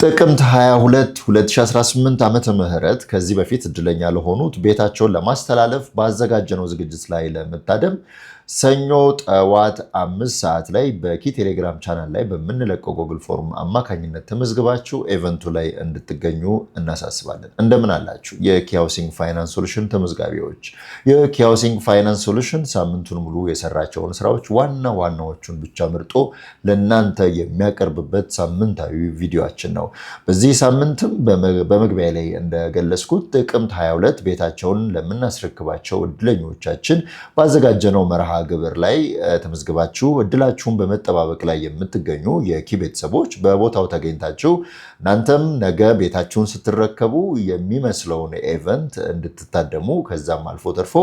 ጥቅምት 22 2018 ዓመተ ምህረት ከዚህ በፊት እድለኛ ለሆኑት ቤታቸውን ለማስተላለፍ ባዘጋጀነው ዝግጅት ላይ ለመታደም ሰኞ ጠዋት 5 ሰዓት ላይ በኪ ቴሌግራም ቻናል ላይ በምንለቀው ጎግል ፎርም አማካኝነት ተመዝግባችሁ ኢቨንቱ ላይ እንድትገኙ እናሳስባለን። እንደምን አላችሁ የኪ ሃውሲንግ ፋይናንስ ሶሉሽን ተመዝጋቢዎች? የኪ ሃውሲንግ ፋይናንስ ሶሉሽን ሳምንቱን ሙሉ የሰራቸውን ስራዎች ዋና ዋናዎቹን ብቻ መርጦ ለእናንተ የሚያቀርብበት ሳምንታዊ ቪዲዮአችን ነው። በዚህ ሳምንትም በመግቢያ ላይ እንደገለጽኩት ጥቅምት 22 ቤታቸውን ለምናስረክባቸው እድለኞቻችን ባዘጋጀነው መርሃ ግብር ላይ ተመዝግባችሁ እድላችሁን በመጠባበቅ ላይ የምትገኙ የኪ ቤተሰቦች በቦታው ተገኝታችሁ እናንተም ነገ ቤታችሁን ስትረከቡ የሚመስለውን ኢቨንት እንድትታደሙ ከዛም አልፎ ተርፎ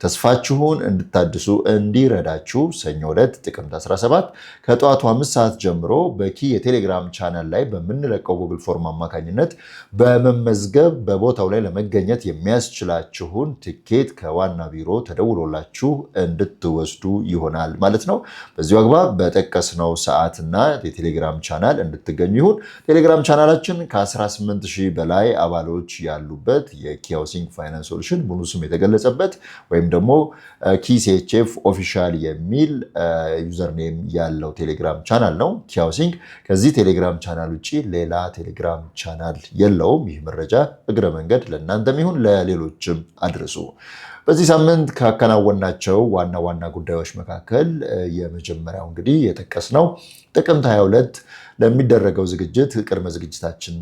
ተስፋችሁን እንድታድሱ እንዲረዳችሁ ሰኞ ዕለት ጥቅምት 17 ከጠዋቱ 5 ሰዓት ጀምሮ በኪ የቴሌግራም ቻናል ላይ በምንለቀው ጉግል ፎርም አማካኝነት በመመዝገብ በቦታው ላይ ለመገኘት የሚያስችላችሁን ትኬት ከዋና ቢሮ ተደውሎላችሁ እንድትወስዱ ይሆናል ማለት ነው። በዚሁ አግባብ በጠቀስነው ሰዓትና የቴሌግራም ቻናል እንድትገኙ ይሁን። ቴሌግራም ቻናላችን ከ18000 በላይ አባሎች ያሉበት የኪ ሃውሲንግ ፋይናንስ ሶሉሽን ሙሉ ስም የተገለጸበት ወይም ደግሞ ኪ ሲኤችኤፍ ኦፊሻል የሚል ዩዘርኔም ያለው ቴሌግራም ቻናል ነው ኪ ሃውሲንግ። ከዚህ ቴሌግራም ቻናል ውጭ ሌላ ቴሌግራም ቻናል የለውም። ይህ መረጃ እግረ መንገድ ለእናንተም ይሁን ለሌሎችም አድርሱ። በዚህ ሳምንት ካከናወናቸው ዋና ዋና ጉዳዮች መካከል የመጀመሪያው እንግዲህ የጠቀስነው ጥቅምት 22 ለሚደረገው ዝግጅት ቅድመ ዝግጅታችን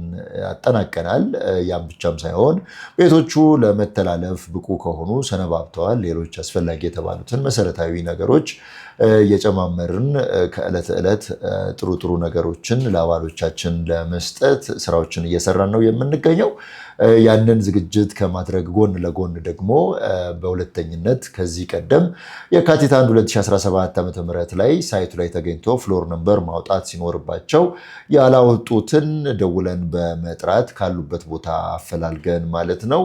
አጠናቀናል። ያም ብቻም ሳይሆን ቤቶቹ ለመተላለፍ ብቁ ከሆኑ ሰነባብተዋል። ሌሎች አስፈላጊ የተባሉትን መሰረታዊ ነገሮች የጨማመርን ከዕለት ዕለት ጥሩ ጥሩ ነገሮችን ለአባሎቻችን ለመስጠት ስራዎችን እየሰራን ነው የምንገኘው። ያንን ዝግጅት ከማድረግ ጎን ለጎን ደግሞ በሁለተኝነት ከዚህ ቀደም የካቲት 1 2017 ዓ.ም ላይ ሳይቱ ላይ ተገኝቶ ፍሎር ነምበር ማውጣት ሲኖርባቸው ያላወጡትን ደውለን በመጥራት ካሉበት ቦታ አፈላልገን ማለት ነው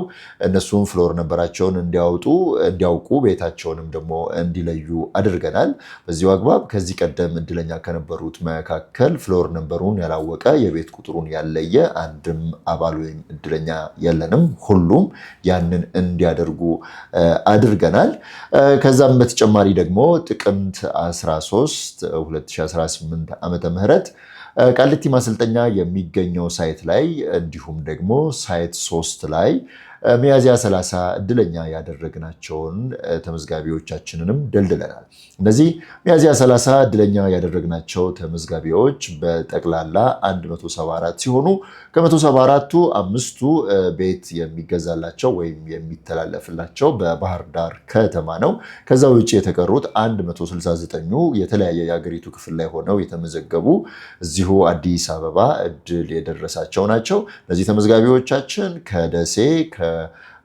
እነሱም ፍሎር ነምበራቸውን እንዲያውቁ ቤታቸውንም ደግሞ እንዲለዩ አድርገናል። በዚሁ አግባብ ከዚህ ቀደም እድለኛ ከነበሩት መካከል ፍሎር ነምበሩን ያላወቀ የቤት ቁጥሩን ያለየ አንድም አባል ወይም እድለኛ የለንም። ሁሉም ያንን እንዲያደርጉ አድርገናል። ከዛም በተጨማሪ ደግሞ ጥቅምት 13 2018 ዓመተ ምህረት ቃሊቲ ማሰልጠኛ የሚገኘው ሳይት ላይ እንዲሁም ደግሞ ሳይት 3 ላይ ሚያዝያ 30 እድለኛ ያደረግናቸውን ተመዝጋቢዎቻችንንም ደልድለናል። እነዚህ ሚያዝያ 30 እድለኛ ያደረግናቸው ተመዝጋቢዎች በጠቅላላ 174 ሲሆኑ ከ174ቱ 5ቱ ቤት የሚገዛላቸው ወይም የሚተላለፍላቸው በባህር ዳር ከተማ ነው። ከዛ ውጭ የተቀሩት 169ኙ የተለያየ የሀገሪቱ ክፍል ላይ ሆነው የተመዘገቡ እዚሁ አዲስ አበባ እድል የደረሳቸው ናቸው። እነዚህ ተመዝጋቢዎቻችን ከደሴ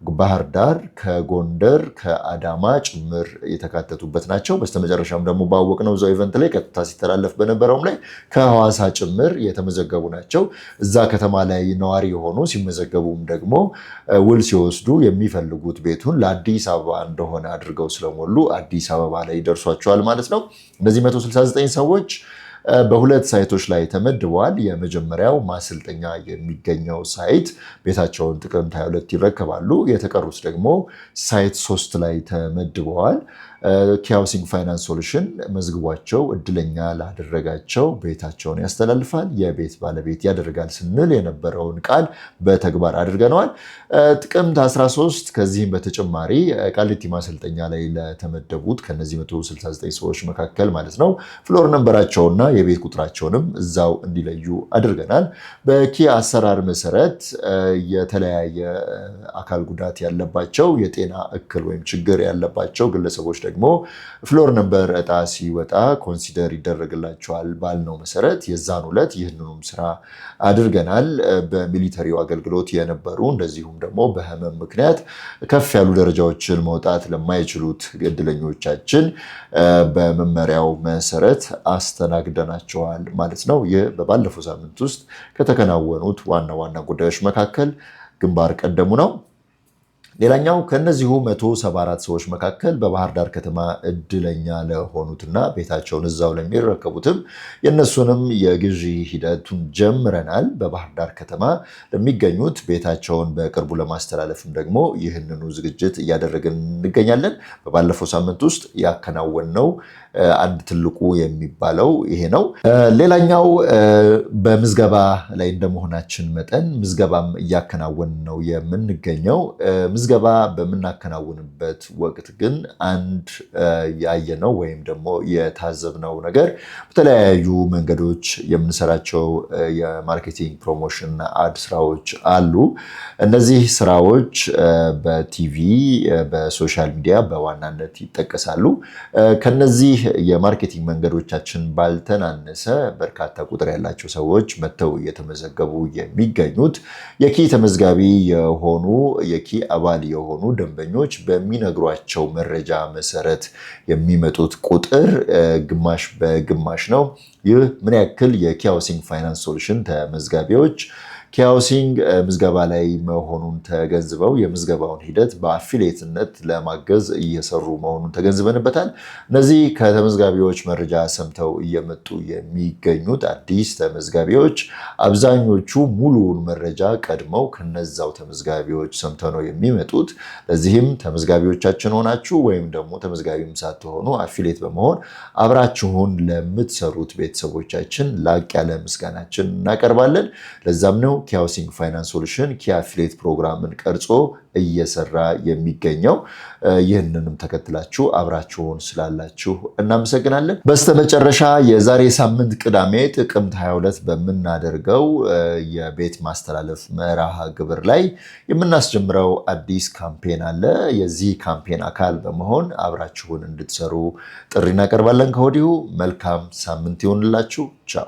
ባህር ዳር ከጎንደር ከአዳማ ጭምር የተካተቱበት ናቸው። በስተመጨረሻም ደግሞ ባወቅነው እዛው ኢቨንት ላይ ቀጥታ ሲተላለፍ በነበረውም ላይ ከሐዋሳ ጭምር የተመዘገቡ ናቸው። እዛ ከተማ ላይ ነዋሪ የሆኑ ሲመዘገቡም ደግሞ ውል ሲወስዱ የሚፈልጉት ቤቱን ለአዲስ አበባ እንደሆነ አድርገው ስለሞሉ አዲስ አበባ ላይ ደርሷቸዋል ማለት ነው። እነዚህ 169 ሰዎች በሁለት ሳይቶች ላይ ተመድበዋል። የመጀመሪያው ማሰልጠኛ የሚገኘው ሳይት ቤታቸውን ጥቅምት 22 ይረከባሉ። የተቀሩት ደግሞ ሳይት 3 ላይ ተመድበዋል። ኪ ሃውሲንግ ፋይናንስ ሶሉሽን መዝግቧቸው እድለኛ ላደረጋቸው ቤታቸውን ያስተላልፋል፣ የቤት ባለቤት ያደርጋል ስንል የነበረውን ቃል በተግባር አድርገነዋል። ጥቅምት 13 ከዚህም በተጨማሪ ቃሊቲ ማሰልጠኛ ላይ ለተመደቡት ከነዚህ 169 ሰዎች መካከል ማለት ነው ፍሎር ነንበራቸውና የቤት ቁጥራቸውንም እዛው እንዲለዩ አድርገናል። በኪ አሰራር መሰረት የተለያየ አካል ጉዳት ያለባቸው የጤና እክል ወይም ችግር ያለባቸው ግለሰቦች ደግሞ ፍሎር ነምበር እጣ ሲወጣ ኮንሲደር ይደረግላቸዋል ባልነው መሰረት የዛን ዕለት ይህንኑም ስራ አድርገናል። በሚሊተሪው አገልግሎት የነበሩ እንደዚሁም ደግሞ በህመም ምክንያት ከፍ ያሉ ደረጃዎችን መውጣት ለማይችሉት እድለኞቻችን በመመሪያው መሰረት አስተናግደናቸዋል ማለት ነው። ይህ በባለፈው ሳምንት ውስጥ ከተከናወኑት ዋና ዋና ጉዳዮች መካከል ግንባር ቀደሙ ነው። ሌላኛው ከነዚሁ 174 ሰዎች መካከል በባህር ዳር ከተማ እድለኛ ለሆኑትና ቤታቸውን እዛው ለሚረከቡትም የነሱንም የግዢ ሂደቱን ጀምረናል። በባህር ዳር ከተማ ለሚገኙት ቤታቸውን በቅርቡ ለማስተላለፍም ደግሞ ይህንኑ ዝግጅት እያደረግን እንገኛለን። በባለፈው ሳምንት ውስጥ ያከናወንነው አንድ ትልቁ የሚባለው ይሄ ነው። ሌላኛው በምዝገባ ላይ እንደመሆናችን መጠን ምዝገባም እያከናወን ነው የምንገኘው። ምዝገባ በምናከናውንበት ወቅት ግን አንድ ያየነው ወይም ደግሞ የታዘብነው ነገር በተለያዩ መንገዶች የምንሰራቸው የማርኬቲንግ ፕሮሞሽን አድ ስራዎች አሉ። እነዚህ ስራዎች በቲቪ በሶሻል ሚዲያ በዋናነት ይጠቀሳሉ። ከነዚህ የማርኬቲንግ መንገዶቻችን ባልተናነሰ በርካታ ቁጥር ያላቸው ሰዎች መጥተው እየተመዘገቡ የሚገኙት የኪ ተመዝጋቢ የሆኑ የኪ አባል የሆኑ ደንበኞች በሚነግሯቸው መረጃ መሰረት የሚመጡት ቁጥር ግማሽ በግማሽ ነው። ይህ ምን ያክል የኪ ሃውሲንግ ፋይናንስ ሶሉሽን ተመዝጋቢዎች ኪ ሃውሲንግ ምዝገባ ላይ መሆኑን ተገንዝበው የምዝገባውን ሂደት በአፊሊየትነት ለማገዝ እየሰሩ መሆኑን ተገንዝበንበታል። እነዚህ ከተመዝጋቢዎች መረጃ ሰምተው እየመጡ የሚገኙት አዲስ ተመዝጋቢዎች አብዛኞቹ ሙሉውን መረጃ ቀድመው ከነዛው ተመዝጋቢዎች ሰምተው ነው የሚመጡት። ለዚህም ተመዝጋቢዎቻችን ሆናችሁ ወይም ደግሞ ተመዝጋቢም ሳትሆኑ አፊሊየት በመሆን አብራችሁን ለምትሰሩት ቤተሰቦቻችን ላቅ ያለ ምስጋናችን እናቀርባለን። ለዛም ነው ኪ ሃውሲንግ ፋይናንስ ሶሉሽን ኪ አፊሊየት ፕሮግራምን ቀርጾ እየሰራ የሚገኘው። ይህንንም ተከትላችሁ አብራችሁን ስላላችሁ እናመሰግናለን። በስተመጨረሻ የዛሬ ሳምንት ቅዳሜ ጥቅምት 22 በምናደርገው የቤት ማስተላለፍ መርሃ ግብር ላይ የምናስጀምረው አዲስ ካምፔን አለ። የዚህ ካምፔን አካል በመሆን አብራችሁን እንድትሰሩ ጥሪ እናቀርባለን። ከወዲሁ መልካም ሳምንት ይሁንላችሁ። ቻው።